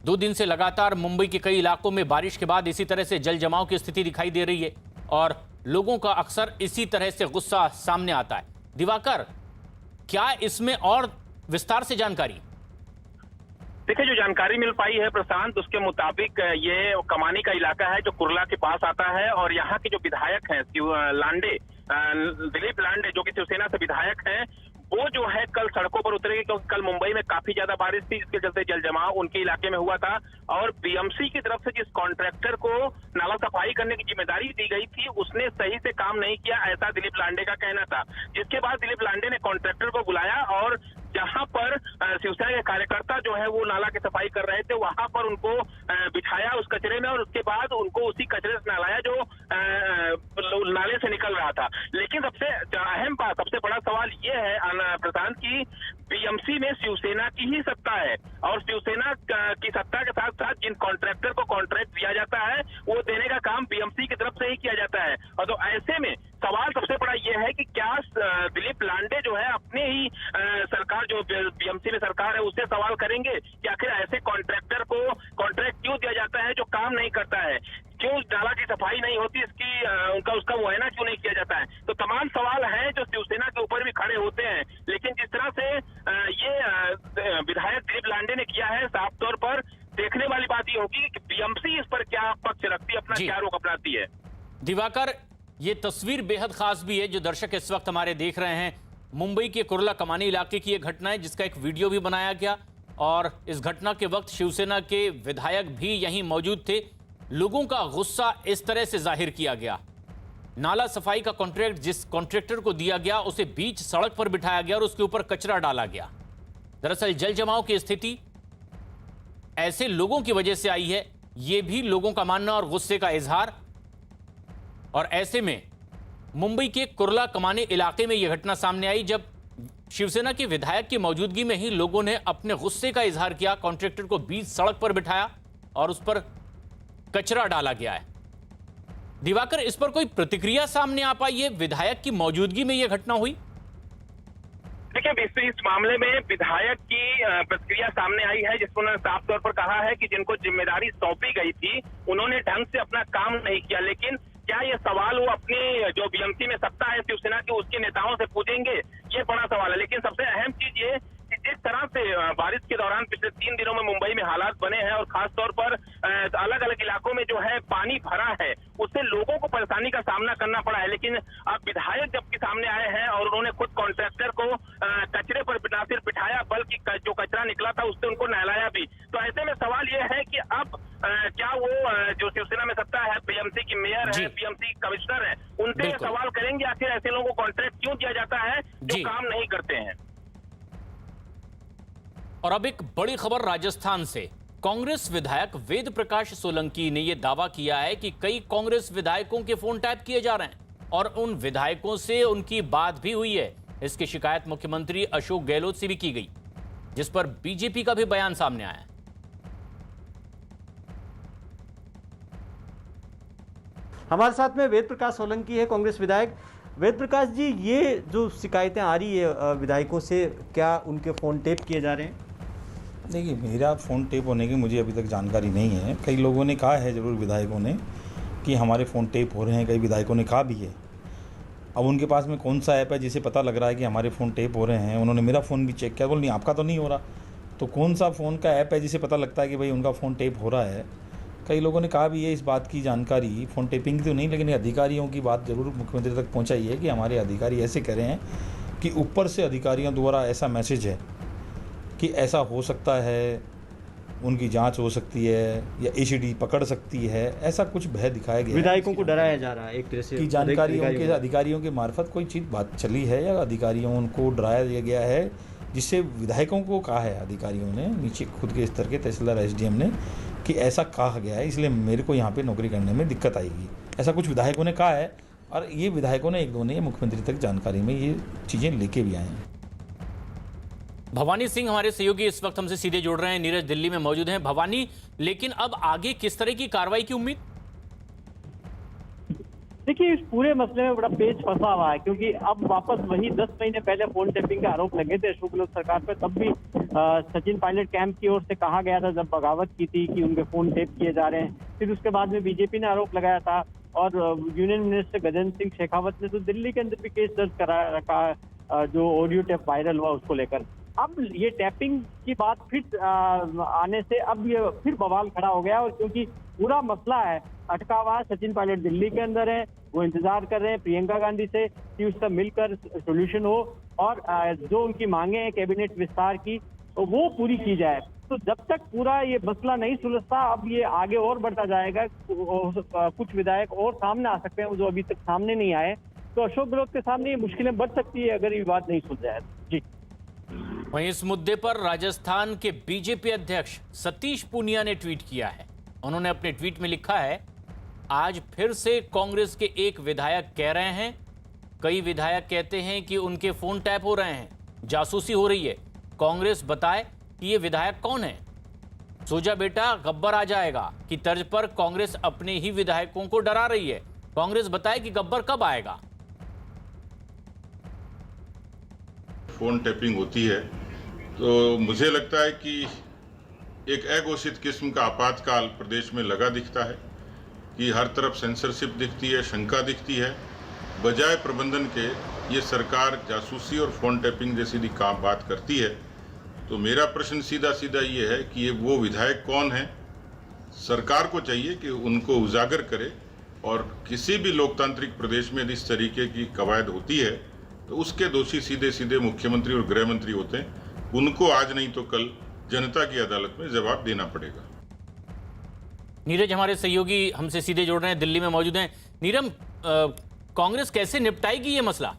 2 दिन से लगातार मुंबई के कई इलाकों में बारिश के बाद इसी तरह से जल जमाव की स्थिति दिखाई दे रही है और लोगों का अक्सर इसी तरह से गुस्सा सामने आता है। दिवाकर, क्या इसमें और विस्तार से जानकारी? देखिए, जो जानकारी मिल पाई है प्रशांत, उसके मुताबिक ये कमानी का इलाका है जो कुर्ला के पास आता है और यहाँ के जो विधायक हैं लांडे, दिलीप लांडे, जो कि शिवसेना से विधायक हैं, वो जो है कल सड़कों पर उतरेंगे, क्योंकि कल मुंबई में काफी ज्यादा बारिश थी, जिसके चलते जल जमाव उनके इलाके में हुआ था। और BMC की तरफ से जिस कॉन्ट्रैक्टर को नाला सफाई करने की जिम्मेदारी दी गई थी, उसने सही से काम नहीं किया, ऐसा दिलीप लांडे का कहना था। जिसके बाद दिलीप लांडे ने कॉन्ट्रैक्टर को बुलाया और जहां पर शिवसेना के कार्यकर्ता जो है वो नाला की सफाई कर रहे थे, वहां पर उनको बिठाया उस कचरे में और उसके बाद उनको उसी कचरे से नहलाया जो नाले से निकल रहा था। लेकिन सबसे अहम बात, सबसे बड़ा सवाल ये है प्रशांत की BMC में शिवसेना की ही सत्ता है और शिवसेना की सत्ता के साथ साथ जिन कॉन्ट्रैक्टर को कॉन्ट्रैक्ट दिया जाता है, वो देने का काम BMC की करता है। और तो ऐसे में सवाल सबसे बड़ा ये है कि क्या दिलीप लांडे जो है अपने ही सरकार जो बीएमसी में सरकार है उससे सवाल करेंगे कि आखिर ऐसे कॉन्ट्रैक्टर को कॉन्ट्रैक्ट क्यों दिया जाता है जो काम नहीं करता है, क्यों नाला की सफाई नहीं होती, इसकी उसका मुआयना क्यों नहीं किया जाता है। तो तमाम सवाल हैं जो शिवसेना के ऊपर भी खड़े होते हैं। लेकिन जिस तरह से ये विधायक दिलीप लांडे ने किया है, साफ तौर पर देखने वाली बात ये होगी कि बीएमसी इस पर क्या पक्ष रखती है, अपना क्या रुख अपनाती है। दिवाकर, ये तस्वीर बेहद खास भी है जो दर्शक इस वक्त हमारे देख रहे हैं। मुंबई के कुर्ला कमानी इलाके की यह घटना है जिसका एक वीडियो भी बनाया गया और इस घटना के वक्त शिवसेना के विधायक भी यहीं मौजूद थे। लोगों का गुस्सा इस तरह से जाहिर किया गया। नाला सफाई का कॉन्ट्रैक्ट जिस कॉन्ट्रैक्टर को दिया गया उसे बीच सड़क पर बिठाया गया और उसके ऊपर कचरा डाला गया। दरअसल जल जमाव की स्थिति ऐसे लोगों की वजह से आई है, यह भी लोगों का मानना और गुस्से का इजहार। और ऐसे में मुंबई के कुर्ला कमानी इलाके में यह घटना सामने आई जब शिवसेना के विधायक की मौजूदगी में ही लोगों ने अपने गुस्से का इजहार किया। कॉन्ट्रैक्टर को बीच सड़क पर बिठाया और उस पर कचरा डाला गया है। दिवाकर, इस पर कोई प्रतिक्रिया सामने आ पाई है? विधायक की मौजूदगी में यह घटना हुई? देखिए, इस मामले में विधायक की प्रतिक्रिया सामने आई है जिसमें उन्होंने साफ तौर पर कहा है कि जिनको जिम्मेदारी सौंपी गई थी उन्होंने ढंग से अपना काम नहीं किया। लेकिन क्या ये सवाल वो अपनी जो बीएमसी में सत्ता है शिवसेना की उसके नेताओं से पूछेंगे, ये बड़ा सवाल है। लेकिन सबसे अहम चीज ये कि जिस तरह से बारिश के दौरान पिछले 3 दिनों में मुंबई में हालात बने हैं और खास तौर पर अलग अलग इलाकों में जो है पानी भरा है, उससे लोगों को परेशानी का सामना करना पड़ा है। लेकिन अब विधायक जबकि सामने आए हैं और उन्होंने खुद कॉन्ट्रैक्टर को कचरे पर ना सिर्फ बिठाया बल्कि जो कचरा निकला था उससे उनको नहलाया भी। तो ऐसे में सवाल यह है कि अब क्या वो जो शिवसेना में सत्ता है, बीएमसी की मेयर है, बीएमसी कमिश्नर है, उनसे सवाल करेंगे आखिर ऐसे लोगों को कॉन्ट्रैक्ट क्यों दिया जाता है जो काम नहीं करते हैं। और अब एक बड़ी खबर राजस्थान से। कांग्रेस विधायक वेद प्रकाश सोलंकी ने यह दावा किया है कि कई कांग्रेस विधायकों के फोन टैप किए जा रहे हैं और उन विधायकों से उनकी बात भी हुई है। इसकी शिकायत मुख्यमंत्री अशोक गहलोत से भी की गई, जिस पर बीजेपी का भी बयान सामने आया है। हमारे साथ में वेद प्रकाश सोलंकी है, कांग्रेस विधायक। वेद प्रकाश जी, ये जो शिकायतें आ रही है विधायकों से, क्या उनके फ़ोन टेप किए जा रहे हैं? देखिए, मेरा फ़ोन टेप होने की मुझे अभी तक जानकारी नहीं है। कई लोगों ने कहा है, ज़रूर विधायकों ने, कि हमारे फ़ोन टेप हो रहे हैं। कई विधायकों ने कहा भी है। अब उनके पास में कौन सा ऐप है जिसे पता लग रहा है कि हमारे फ़ोन टेप हो रहे हैं? उन्होंने मेरा फ़ोन भी चेक किया, बोल नहीं आपका तो नहीं हो रहा। तो कौन सा फ़ोन का ऐप है जिसे पता लगता है कि भाई उनका फ़ोन टेप हो रहा है? कई लोगों ने कहा भी है इस बात की जानकारी, फ़ोन टेपिंग तो नहीं, लेकिन अधिकारियों की बात ज़रूर मुख्यमंत्री तक पहुंचाई है कि हमारे अधिकारी ऐसे कह रहे हैं कि ऊपर से अधिकारियों द्वारा ऐसा मैसेज है कि ऐसा हो सकता है, उनकी जांच हो सकती है या ईसीडी पकड़ सकती है, ऐसा कुछ भय दिखाया गया। विधायकों को डराया जा रहा है एक तरह से कि जानकारियों के अधिकारियों के मार्फत कोई चीज़ बात चली है या अधिकारियों को डराया दिया गया है, जिससे विधायकों को कहा है अधिकारियों ने, नीचे खुद के स्तर के तहसीलदार एसडीएम ने, कि ऐसा कहा गया है इसलिए मेरे को यहाँ पे नौकरी करने में दिक्कत आएगी। ऐसा कुछ विधायकों ने कहा है और ये विधायकों ने एक दो ने मुख्यमंत्री तक जानकारी में ये चीज़ें लेके भी आए हैं। भवानी सिंह हमारे सहयोगी इस वक्त हमसे सीधे जुड़ रहे हैं, नीरज दिल्ली में मौजूद हैं। भवानी, लेकिन अब आगे किस तरह की कार्रवाई की उम्मीद? देखिए, इस पूरे मसले में बड़ा पेच फंसा हुआ है क्योंकि अब वापस वही 10 महीने पहले फोन टेपिंग के आरोप लगे थे अशोक गहलोत सरकार पर। तब भी सचिन पायलट कैंप की ओर से कहा गया था, जब बगावत की थी, कि उनके फोन टेप किए जा रहे हैं। फिर उसके बाद में बीजेपी ने आरोप लगाया था और यूनियन मिनिस्टर गजेंद्र सिंह शेखावत ने तो दिल्ली के अंदर भी केस दर्ज करा रखा, जो ऑडियो टेप वायरल हुआ उसको लेकर। अब ये टैपिंग की बात फिर आने से अब ये फिर बवाल खड़ा हो गया, और क्योंकि पूरा मसला है अटका हुआ। सचिन पायलट दिल्ली के अंदर है, वो इंतजार कर रहे हैं प्रियंका गांधी से कि उसका मिलकर सोल्यूशन हो और जो उनकी मांगे हैं कैबिनेट विस्तार की तो वो पूरी की जाए। तो जब तक पूरा ये मसला नहीं सुलझता, अब ये आगे और बढ़ता जाएगा। कुछ विधायक और सामने आ सकते हैं जो अभी तक सामने नहीं आए, तो अशोक गहलोत के सामने ये मुश्किलें बढ़ सकती है अगर ये बात नहीं सुलझाए। जी, वहीं इस मुद्दे पर राजस्थान के बीजेपी अध्यक्ष सतीश पूनिया ने ट्वीट किया है। उन्होंने अपने ट्वीट में लिखा है, आज फिर से कांग्रेस के एक विधायक कह रहे हैं, कई विधायक कहते हैं कि उनके फोन टैप हो रहे हैं, जासूसी हो रही है। कांग्रेस बताए कि ये विधायक कौन है। सोजा बेटा गब्बर आ जाएगा की तर्ज पर कांग्रेस अपने ही विधायकों को डरा रही है। कांग्रेस बताए कि गब्बर कब आएगा। फोन टैपिंग होती है तो मुझे लगता है कि एक अघोषित किस्म का आपातकाल प्रदेश में लगा दिखता है कि हर तरफ सेंसरशिप दिखती है, शंका दिखती है। बजाय प्रबंधन के ये सरकार जासूसी और फोन टैपिंग जैसी बात करती है। तो मेरा प्रश्न सीधा सीधा ये है कि ये वो विधायक कौन है। सरकार को चाहिए कि उनको उजागर करे और किसी भी लोकतांत्रिक प्रदेश में यदि इस तरीके की कवायद होती है तो उसके दोषी सीधे सीधे मुख्यमंत्री और गृह मंत्री होते हैं। उनको आज नहीं तो कल जनता की अदालत में जवाब देना पड़ेगा। नीरज हमारे सहयोगी हमसे सीधे जोड़ रहे हैं, दिल्ली में मौजूद हैं। नीरज, कांग्रेस कैसे निपटाएगी ये मसला?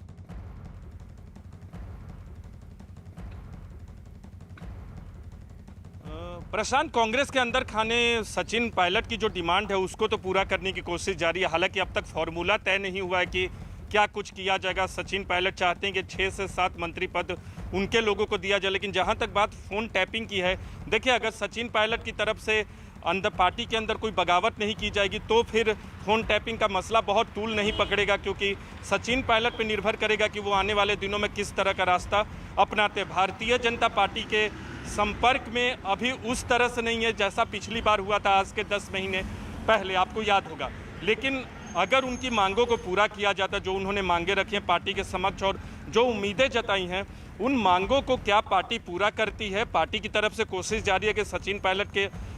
प्रशांत, कांग्रेस के अंदर खाने सचिन पायलट की जो डिमांड है उसको तो पूरा करने की कोशिश जारी है। हालांकि अब तक फॉर्मूला तय नहीं हुआ है कि क्या कुछ किया जाएगा। सचिन पायलट चाहते हैं कि 6 से 7 मंत्री पद उनके लोगों को दिया जाए। लेकिन जहां तक बात फोन टैपिंग की है, देखिए अगर सचिन पायलट की तरफ से अंदर पार्टी के अंदर कोई बगावत नहीं की जाएगी तो फिर फोन टैपिंग का मसला बहुत टूल नहीं पकड़ेगा, क्योंकि सचिन पायलट पर निर्भर करेगा कि वो आने वाले दिनों में किस तरह का रास्ता अपनाते। भारतीय जनता पार्टी के संपर्क में अभी उस तरह से नहीं है जैसा पिछली बार हुआ था आज के 10 महीने पहले, आपको याद होगा। लेकिन अगर उनकी मांगों को पूरा किया जाता, जो उन्होंने मांगे रखी हैं पार्टी के समक्ष और जो उम्मीदें जताई हैं, उन मांगों को क्या पार्टी पूरा करती है। पार्टी की तरफ से कोशिश जारी है कि सचिन पायलट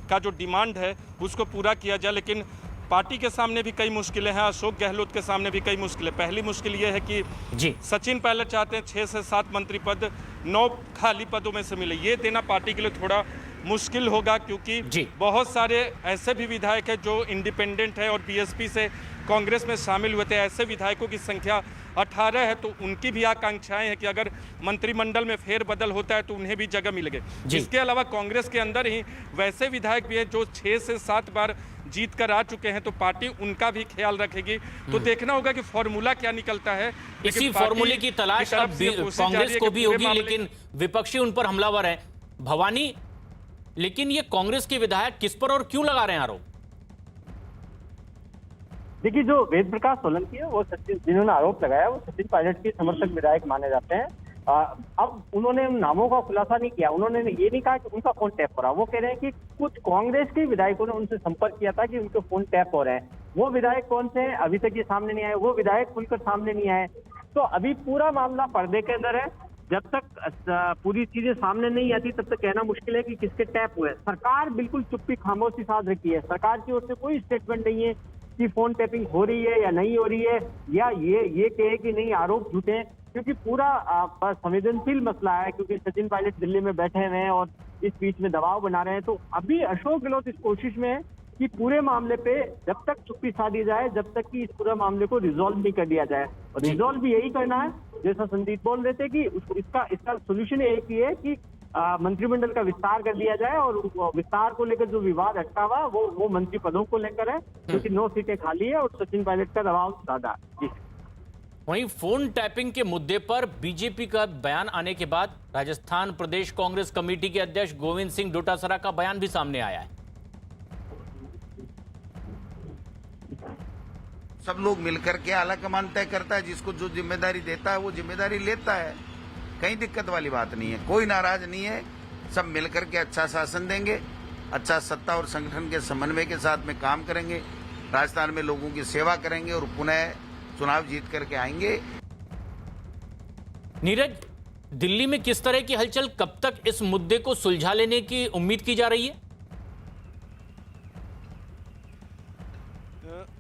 का जो डिमांड है उसको पूरा किया जाए। लेकिन पार्टी के सामने भी कई मुश्किलें हैं, अशोक गहलोत के सामने भी कई मुश्किलें। पहली मुश्किल ये है कि सचिन पायलट चाहते हैं 6 से 7 मंत्री पद 9 खाली पदों में से मिले। ये देना पार्टी के लिए थोड़ा मुश्किल होगा, क्योंकि बहुत सारे ऐसे भी विधायक हैं जो इंडिपेंडेंट है और बीएसपी से कांग्रेस में शामिल हुए थे। ऐसे विधायकों की संख्या 18 है, तो उनकी भी आकांक्षाएं हैं कि अगर मंत्रिमंडल में फेरबदल होता है तो उन्हें भी जगह मिलेगी। इसके अलावा कांग्रेस के अंदर ही वैसे विधायक भी हैं जो 6 से 7 बार जीत कर आ चुके हैं, तो पार्टी उनका भी ख्याल रखेगी। तो देखना होगा कि फॉर्मूला क्या निकलता है। इसी फॉर्मूले की तलाश अब कांग्रेस को भी होगी, लेकिन विपक्षी उन पर हमलावर है। भवानी, लेकिन ये कांग्रेस के विधायक किस पर और क्यों लगा रहे हैं आरोप? देखिए, जो वेद प्रकाश सोलंकी है वो सचिन, जिन्होंने आरोप लगाया वो सचिन पायलट के समर्थक विधायक माने जाते हैं। अब उन्होंने उन नामों का खुलासा नहीं किया। उन्होंने ये नहीं कहा कि उनका फोन टैप हो रहा। वो कह रहे हैं कि कुछ कांग्रेस के विधायकों ने उनसे संपर्क किया था कि उनके फोन टैप हो रहे हैं। वो विधायक कौन से हैं अभी तक ये सामने नहीं आए, वो विधायक खुलकर सामने नहीं आए। तो अभी पूरा मामला पर्दे के अंदर है। जब तक पूरी चीजें सामने नहीं आती तब तक कहना मुश्किल है कि किसके टैप हुए। सरकार बिल्कुल चुप्पी खामोशी साध रखी है। सरकार की ओर से कोई स्टेटमेंट नहीं है कि फोन टैपिंग हो रही है या नहीं हो रही है, या ये कहे कि नहीं आरोप झूठे हैं, क्योंकि पूरा संवेदनशील मसला है। क्योंकि सचिन पायलट दिल्ली में बैठे हुए हैं और इस बीच में दबाव बना रहे हैं। तो अभी अशोक गहलोत इस कोशिश में है कि पूरे मामले पे जब तक चुप्पी साधी जाए, जब तक कि इस पूरे मामले को रिजॉल्व नहीं कर दिया जाए। और रिजॉल्व भी यही करना है, जैसा संदीप बोल रहे थे कि इसका सोल्यूशन एक ही है कि मंत्रिमंडल का विस्तार कर दिया जाए। और विस्तार को लेकर जो विवाद अटका हुआ वो मंत्री पदों को लेकर है, क्योंकि 9 सीटें खाली है और सचिन पायलट का दबाव ज्यादा है। वहीं फोन टैपिंग के मुद्दे पर बीजेपी का बयान आने के बाद राजस्थान प्रदेश कांग्रेस कमेटी के अध्यक्ष गोविंद सिंह डोटासरा का बयान भी सामने आया है। सब लोग मिलकर के आलाकमान तय करता है, जिसको जो जिम्मेदारी देता है वो जिम्मेदारी लेता है। कहीं दिक्कत वाली बात नहीं है, कोई नाराज नहीं है। सब मिलकर के अच्छा शासन देंगे, अच्छा सत्ता और संगठन के समन्वय के साथ में काम करेंगे, राजस्थान में लोगों की सेवा करेंगे और पुनः चुनाव जीत करके आएंगे। नीरज, दिल्ली में किस तरह की हलचल, कब तक इस मुद्दे को सुलझा लेने की उम्मीद की जा रही है?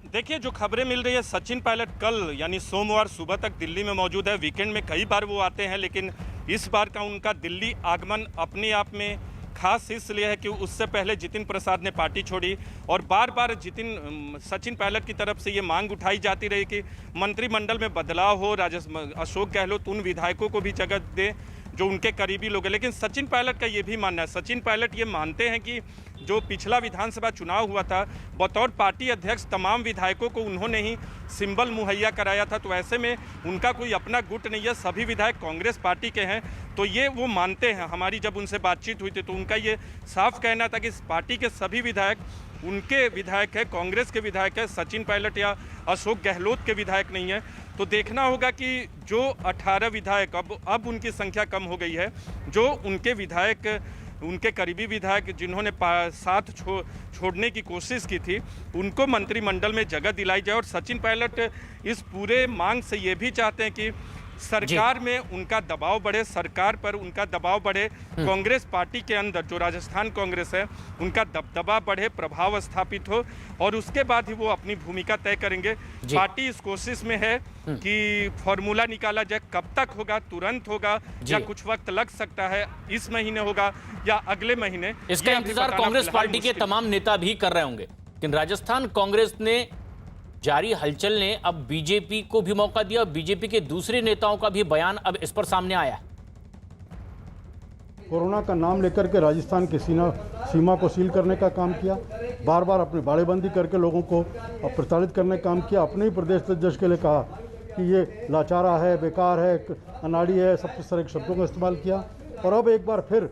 देखिए, जो खबरें मिल रही है, सचिन पायलट कल यानी सोमवार सुबह तक दिल्ली में मौजूद है। वीकेंड में कई बार वो आते हैं, लेकिन इस बार का उनका दिल्ली आगमन अपने आप में खास इसलिए है कि उससे पहले जितिन प्रसाद ने पार्टी छोड़ी और बार बार सचिन पायलट की तरफ से ये मांग उठाई जाती रही कि मंत्रिमंडल में बदलाव हो, अशोक गहलोत उन विधायकों को भी जगह दे जो उनके करीबी लोग हैं। लेकिन सचिन पायलट का ये भी मानना है, सचिन पायलट ये मानते हैं कि जो पिछला विधानसभा चुनाव हुआ था, बतौर पार्टी अध्यक्ष तमाम विधायकों को उन्होंने ही सिंबल मुहैया कराया था। तो ऐसे में उनका कोई अपना गुट नहीं है, सभी विधायक कांग्रेस पार्टी के हैं। तो ये वो मानते हैं। हमारी जब उनसे बातचीत हुई थी तो उनका ये साफ कहना था कि इस पार्टी के सभी विधायक उनके विधायक है, कांग्रेस के विधायक है, सचिन पायलट या अशोक गहलोत के विधायक नहीं है। तो देखना होगा कि जो 18 विधायक, अब उनकी संख्या कम हो गई है, जो उनके विधायक, उनके करीबी विधायक जिन्होंने साथ छोड़ने की कोशिश की थी, उनको मंत्रिमंडल में जगह दिलाई जाए। और सचिन पायलट इस पूरे मांग से ये भी चाहते हैं कि सरकार में उनका दबाव बढ़े, सरकार पर उनका दबाव बढ़े, कांग्रेस पार्टी के अंदर जो राजस्थान कांग्रेस है उनका दबदबा बढ़े, प्रभाव स्थापित हो, और उसके बाद ही वो अपनी भूमिका तय करेंगे। पार्टी इस कोशिश में है कि फॉर्मूला निकाला जाए। कब तक होगा, तुरंत होगा या कुछ वक्त लग सकता है, इस महीने होगा या अगले महीने, इसका इंतजार कांग्रेस पार्टी के तमाम नेता भी कर रहे होंगे। लेकिन राजस्थान कांग्रेस ने जारी हलचल ने अब बीजेपी को भी मौका दिया। बीजेपी के दूसरे नेताओं का भी बयान अब इस पर सामने आया। कोरोना का नाम लेकर के राजस्थान की सीमा को सील करने का काम किया, बार बार अपनी बाड़ेबंदी करके लोगों को प्रताड़ित करने का काम किया। अपने ही प्रदेश अध्यक्ष के लिए कहा कि ये लाचारा है, बेकार है, अनाड़ी है, सब तरह के शब्दों का इस्तेमाल किया। और अब एक बार फिर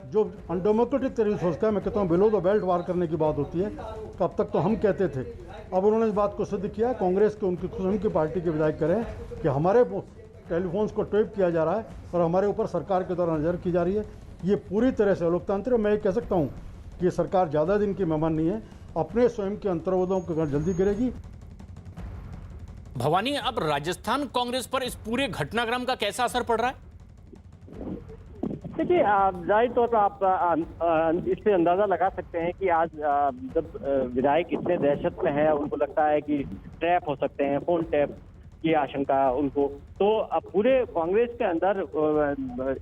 जो अनडेमोक्रेटिक तरीके से सोचता है, मैं कहता हूँ बिलो द बेल्ट वार करने की बात होती है। तो अब तक तो हम कहते थे, अब उन्होंने इस बात को सिद्ध किया। कांग्रेस के उनकी स्वयं की पार्टी के विधायक करें कि हमारे टेलीफोन्स को टेप किया जा रहा है और हमारे ऊपर सरकार के द्वारा नज़र की जा रही है। ये पूरी तरह से लोकतंत्र, मैं ये कह सकता हूँ कि सरकार ज़्यादा दिन की मेहमान नहीं है, अपने स्वयं के अंतर्वादों को जल्दी करेगी। भवानी, अब राजस्थान कांग्रेस पर इस पूरे घटनाक्रम का कैसा असर पड़ रहा है? देखिए, जाहिर तौर पर आप इससे अंदाजा लगा सकते हैं कि आज जब विधायक इतने दहशत में है, उनको लगता है कि ट्रैप हो सकते हैं, फोन टैप की आशंका उनको, तो अब पूरे कांग्रेस के अंदर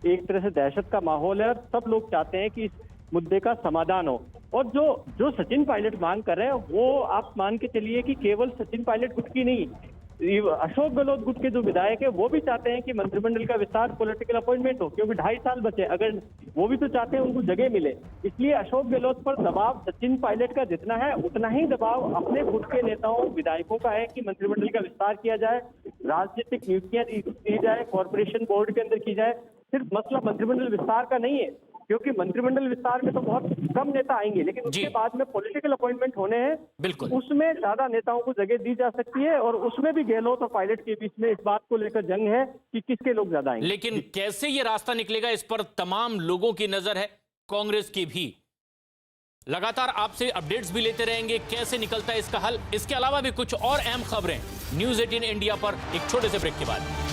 एक तरह से दहशत का माहौल है और सब लोग चाहते हैं कि इस मुद्दे का समाधान हो। और जो सचिन पायलट मांग कर रहे हैं, वो आप मान के चलिए कि केवल सचिन पायलट गुट की नहीं, अशोक गहलोत गुट के जो विधायक है वो भी चाहते हैं कि मंत्रिमंडल का विस्तार, पॉलिटिकल अपॉइंटमेंट हो, क्योंकि 2.5 साल बचे, अगर वो भी तो चाहते हैं उनको जगह मिले। इसलिए अशोक गहलोत पर दबाव सचिन पायलट का जितना है, उतना ही दबाव अपने गुट के नेताओं, विधायकों का है कि मंत्रिमंडल का विस्तार किया जाए, राजनीतिक नियुक्तियां दी जाए, कॉर्पोरेशन बोर्ड के अंदर की जाए। सिर्फ मसला मंत्रिमंडल विस्तार का नहीं है, क्योंकि मंत्रिमंडल विस्तार में तो बहुत कम नेता आएंगे, लेकिन उसके बाद में पॉलिटिकल अपॉइंटमेंट होने हैं, बिल्कुल उसमें ज्यादा नेताओं को जगह दी जा सकती है। और उसमें भी गहलोत और पायलट के बीच में इस बात को लेकर जंग है कि किसके लोग ज्यादा आएंगे। लेकिन कैसे ये रास्ता निकलेगा, इस पर तमाम लोगों की नजर है, कांग्रेस की भी। लगातार आपसे अपडेट्स भी लेते रहेंगे, कैसे निकलता है इसका हल। इसके अलावा भी कुछ और अहम खबरें न्यूज़ 18 इंडिया पर एक छोटे से ब्रेक के बाद।